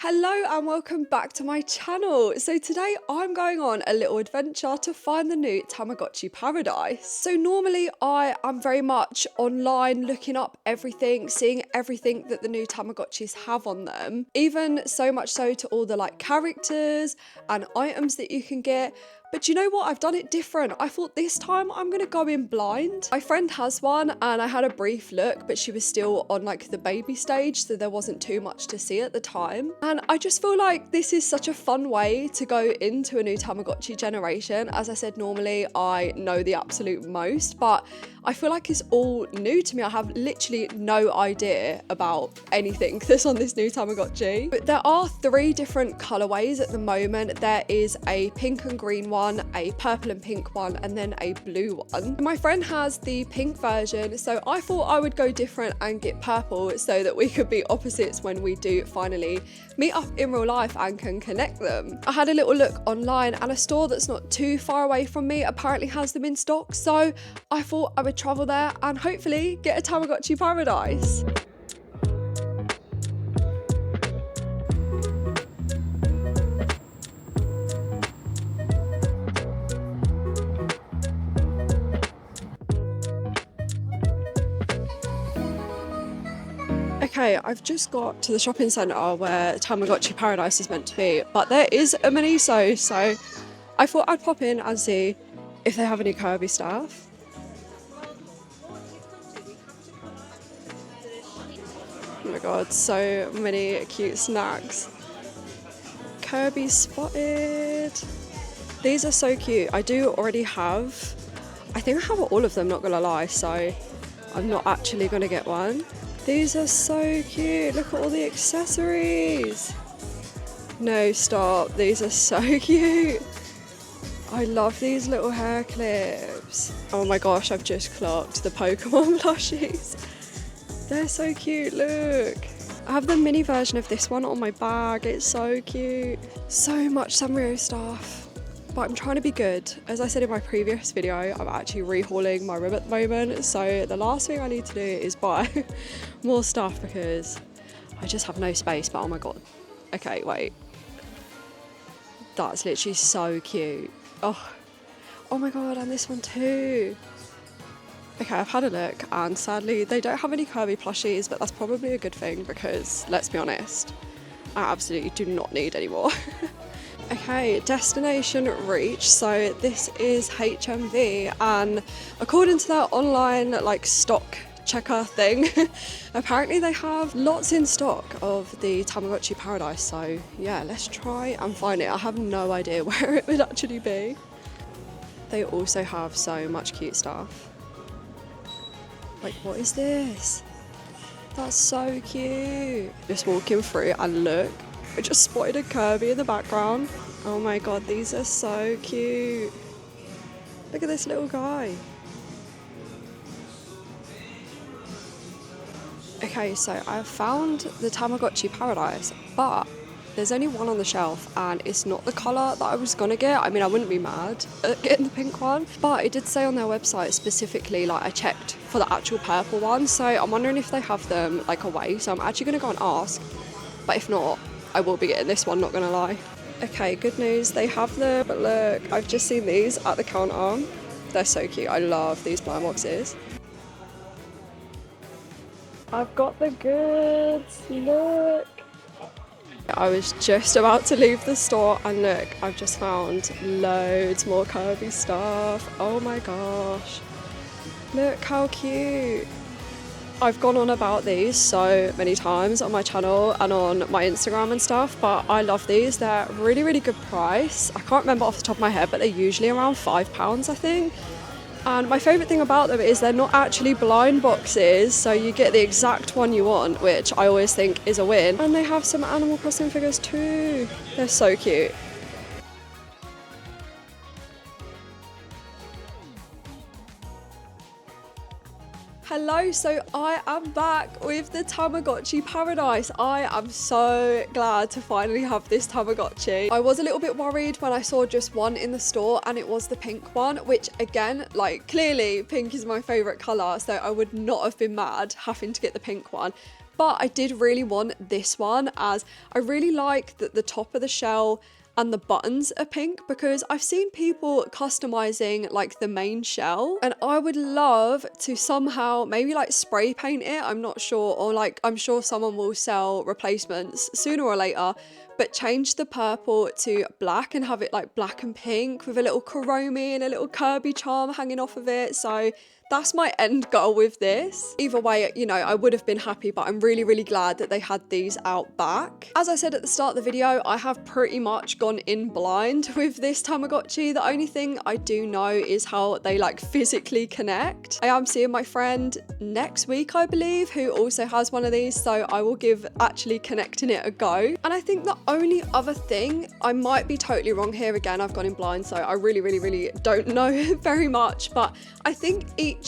Hello and welcome back to my channel. So today I'm going on a little adventure to find the new Tamagotchi paradise. So normally I am very much online looking up everything, seeing everything that the new Tamagotchis have on them. Even so much so to all the characters and items that you can get. But you know what? I've done it different. I thought this time I'm gonna go in blind. My friend has one and I had a brief look, but she was still on the baby stage, so there wasn't too much to see at the time. And I just feel like this is such a fun way to go into a new Tamagotchi generation. As I said, normally I know the absolute most, but I feel like it's all new to me. I have literally no idea about anything that's on this new Tamagotchi. But there are 3 different colorways at the moment. There is a pink and green one, a purple and pink one, and then a blue one. My friend has the pink version, so I thought I would go different and get purple so that we could be opposites when we do finally meet up in real life and can connect them. I had a little look online and a store that's not too far away from me apparently has them in stock, so I thought I would travel there and hopefully get a Tamagotchi paradise. Okay, I've just got to the shopping centre where Tamagotchi Paradise is meant to be, but there is a Miniso, so I thought I'd pop in and see if they have any Kirby stuff. Oh my god, so many cute snacks. Kirby spotted. These are so cute. I do already have, I think I have all of them, not gonna lie, so I'm not actually gonna get one. These are so cute. Look at all the accessories. No, stop. These are so cute. I love these little hair clips. Oh my gosh, I've just clocked the Pokemon plushies. They're so cute, look. I have the mini version of this one on my bag. It's so cute. So much Sanrio stuff. But I'm trying to be good. As I said in my previous video, I'm actually rehauling my room at the moment. So the last thing I need to do is buy more stuff because I just have no space. But oh my god. Okay, wait. That's literally so cute. Oh my god, and this one too. Okay, I've had a look and sadly they don't have any Kirby plushies, but that's probably a good thing because let's be honest, I absolutely do not need any more. Okay, destination reached. So this is HMV and according to their online stock checker thing, apparently they have lots in stock of the Tamagotchi Paradise. So yeah, let's try and find it. I have no idea where it would actually be. They also have so much cute stuff. What is this? That's so cute. Just walking through and look, I just spotted a Kirby in the background. Oh my god, these are so cute. Look at this little guy. Okay, so I've found the Tamagotchi Paradise, but there's only one on the shelf and it's not the colour that I was gonna get. I mean, I wouldn't be mad at getting the pink one, but it did say on their website specifically, I checked for the actual purple one, so I'm wondering if they have them away, so I'm actually gonna go and ask, but if not, I will be getting this one, not gonna lie. Okay, good news, they have them, but look, I've just seen these at the counter. They're so cute, I love these blind boxes. I've got the goods, look. I was just about to leave the store and look, I've just found loads more Kirby stuff. Oh my gosh. Look how cute. I've gone on about these so many times on my channel and on my Instagram and stuff, but I love these. They're really, really good price. I can't remember off the top of my head, but they're usually around £5, I think. And my favourite thing about them is they're not actually blind boxes, so you get the exact one you want, which I always think is a win. And they have some Animal Crossing figures too. They're so cute. Hello, so I am back with the Tamagotchi Paradise. I am so glad to finally have this Tamagotchi. I was a little bit worried when I saw just one in the store and it was the pink one, which again, clearly pink is my favourite colour, so I would not have been mad having to get the pink one. but I did really want this one, as I really like that the top of the shell and the buttons are pink, because I've seen people customizing like the main shell, and I would love to somehow maybe like spray paint it, I'm not sure, or like I'm sure someone will sell replacements sooner or later, but change the purple to black and have it like black and pink with a little Kuromi and a little Kirby charm hanging off of it. So that's my end goal with this. Either way, you know, I would have been happy, but I'm really, really glad that they had these out back. As I said at the start of the video, I have pretty much gone in blind with this Tamagotchi. The only thing I do know is how they like physically connect. I am seeing my friend next week, I believe, who also has one of these, so I will give actually connecting it a go. And I think the only other thing, I might be totally wrong here, again, I've gone in blind, so I really, really, really don't know very much, but I think each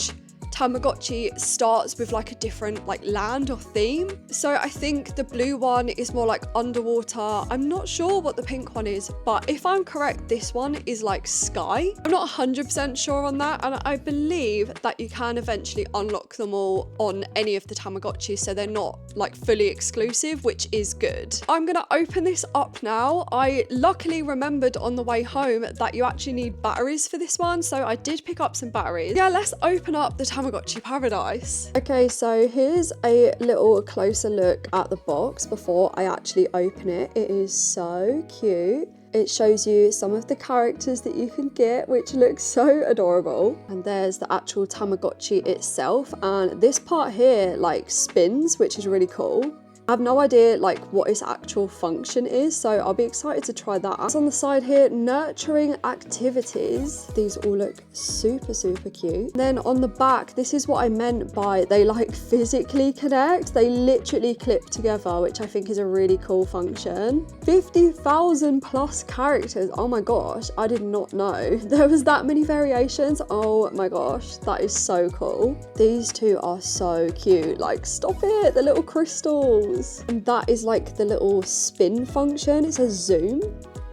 Tamagotchi starts with like a different like land or theme. So I think the blue one is more like underwater. I'm not sure what the pink one is, but if I'm correct, this one is like sky. I'm not 100% sure on that, and I believe that you can eventually unlock them all on any of the Tamagotchis, so they're not like fully exclusive, which is good. I'm gonna open this up now. I luckily remembered on the way home that you actually need batteries for this one, so I did pick up some batteries. Yeah, let's open up the Tamagotchi paradise. Okay, so here's a little closer look at the box before I actually open it. It is so cute. It shows you some of the characters that you can get, which looks so adorable. And there's the actual Tamagotchi itself. And this part here like spins, which is really cool. I have no idea like what its actual function is, so I'll be excited to try that. It's on the side here, nurturing activities. These all look super, super cute. Then on the back, this is what I meant by they like physically connect. They literally clip together, which I think is a really cool function. 50,000 plus characters. Oh my gosh, I did not know there was that many variations. Oh my gosh, that is so cool. These two are so cute. Like, stop it, the little crystals. And that is like the little spin function. It says zoom.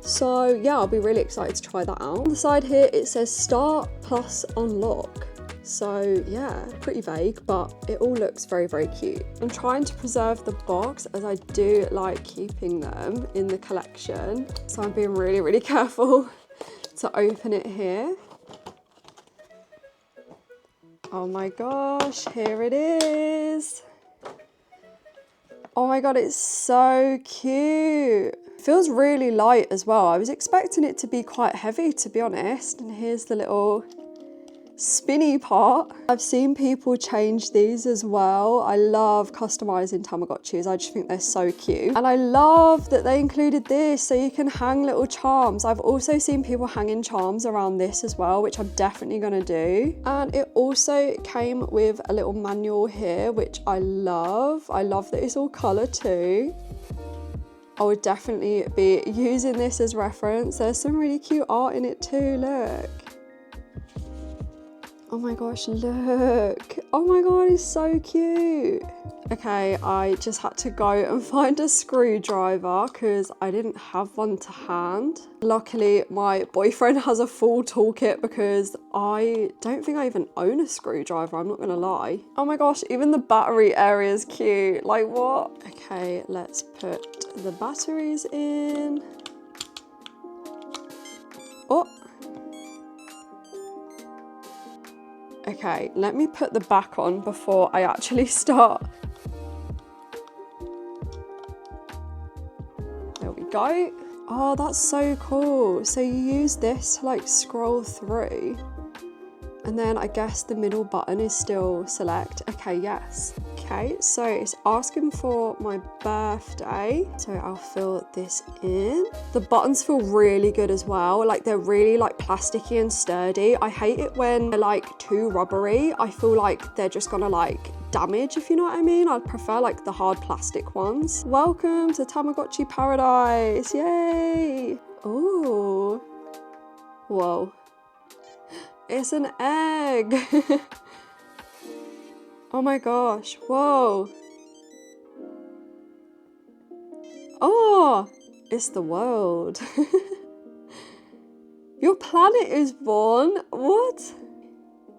So yeah, I'll be really excited to try that out. On the side here, it says start plus unlock. So yeah, pretty vague, but it all looks very, very cute. I'm trying to preserve the box as I do like keeping them in the collection. So I'm being really, really careful to open it here. Oh my gosh, here it is. Oh my god, it's so cute. It feels really light as well. I was expecting it to be quite heavy, to be honest. And here's the little spinny part. I've seen people change these as well. I love customizing Tamagotchis. I just think they're so cute. And I love that they included this so you can hang little charms. I've also seen people hanging charms around this as well, which I'm definitely gonna do. And it also came with a little manual here, which I love. I love that it's all color too. I would definitely be using this as reference. There's some really cute art in it too, look. Oh my gosh, look. Oh my god, it's so cute. Okay, I just had to go and find a screwdriver because I didn't have one to hand. Luckily, my boyfriend has a full toolkit because I don't think I even own a screwdriver, I'm not gonna lie. Oh my gosh, even the battery area is cute. Like, what? Okay, let's put the batteries in. Oh. Okay, let me put the back on before I actually start. There we go. Oh, that's so cool. So you use this to like scroll through. And then I guess the middle button is still select. Okay, yes. Okay, so it's asking for my birthday. So I'll fill this in. The buttons feel really good as well. Like they're really like plasticky and sturdy. I hate it when they're like too rubbery. I feel like they're just gonna like damage, if you know what I mean. I'd prefer like the hard plastic ones. Welcome to Tamagotchi Paradise, yay. Ooh, whoa. It's an egg. Oh my gosh, whoa. Oh, it's the world. Your planet is born. What?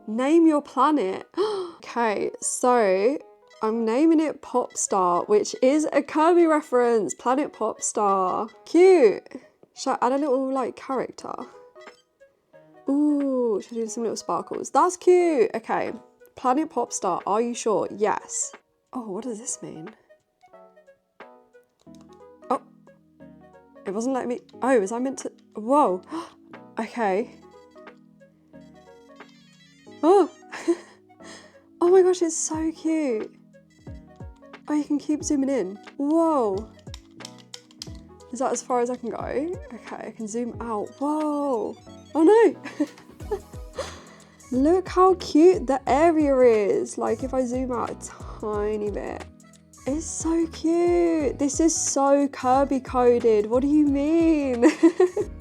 Name your planet. Okay, so I'm naming it Popstar, which is a Kirby reference. Planet Popstar. Cute. Should I add a little like character? Ooh, should I do some little sparkles? That's cute. Okay. Planet Popstar, are you sure? Yes. Oh, what does this mean? Oh, it wasn't letting me. Oh, was I meant to? Whoa. Okay. Oh. Oh my gosh, it's so cute. Oh, you can keep zooming in. Whoa. Is that as far as I can go? Okay, I can zoom out. Whoa. Oh no. Look how cute the area is. Like if I zoom out a tiny bit. It's so cute. This is so Kirby coded. What do you mean?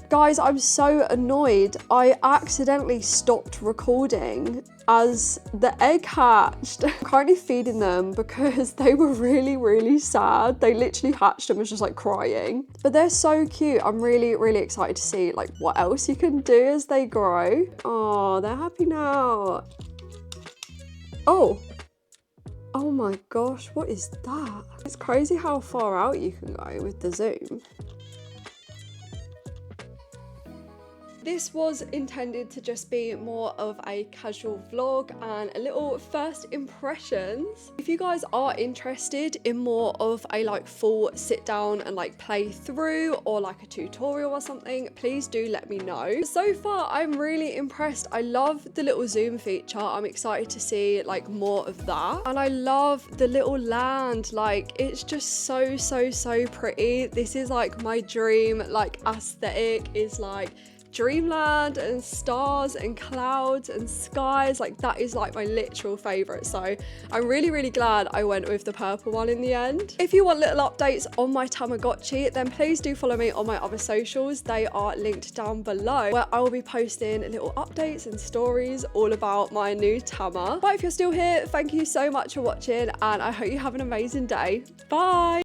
Guys, I'm so annoyed. I accidentally stopped recording as the egg hatched. I'm currently feeding them because they were really, really sad. They literally hatched and was just like crying. But they're so cute. I'm really, really excited to see like what else you can do as they grow. Oh, they're happy now. Oh. Oh my gosh, what is that? It's crazy how far out you can go with the zoom. This was intended to just be more of a casual vlog and a little first impressions. If you guys are interested in more of a like full sit down and like play through or like a tutorial or something, please do let me know. So far, I'm really impressed. I love the little zoom feature. I'm excited to see like more of that. And I love the little land. Like it's just so, so, so pretty. This is like my dream like aesthetic is like dreamland and stars and clouds and skies. Like that is like my literal favorite, so I'm really, really glad I went with the purple one in the end. If you want little updates on my Tamagotchi, then please do follow me on my other socials. They are linked down below, where I will be posting little updates and stories all about my new Tama. But if you're still here, thank you so much for watching and I hope you have an amazing day. Bye.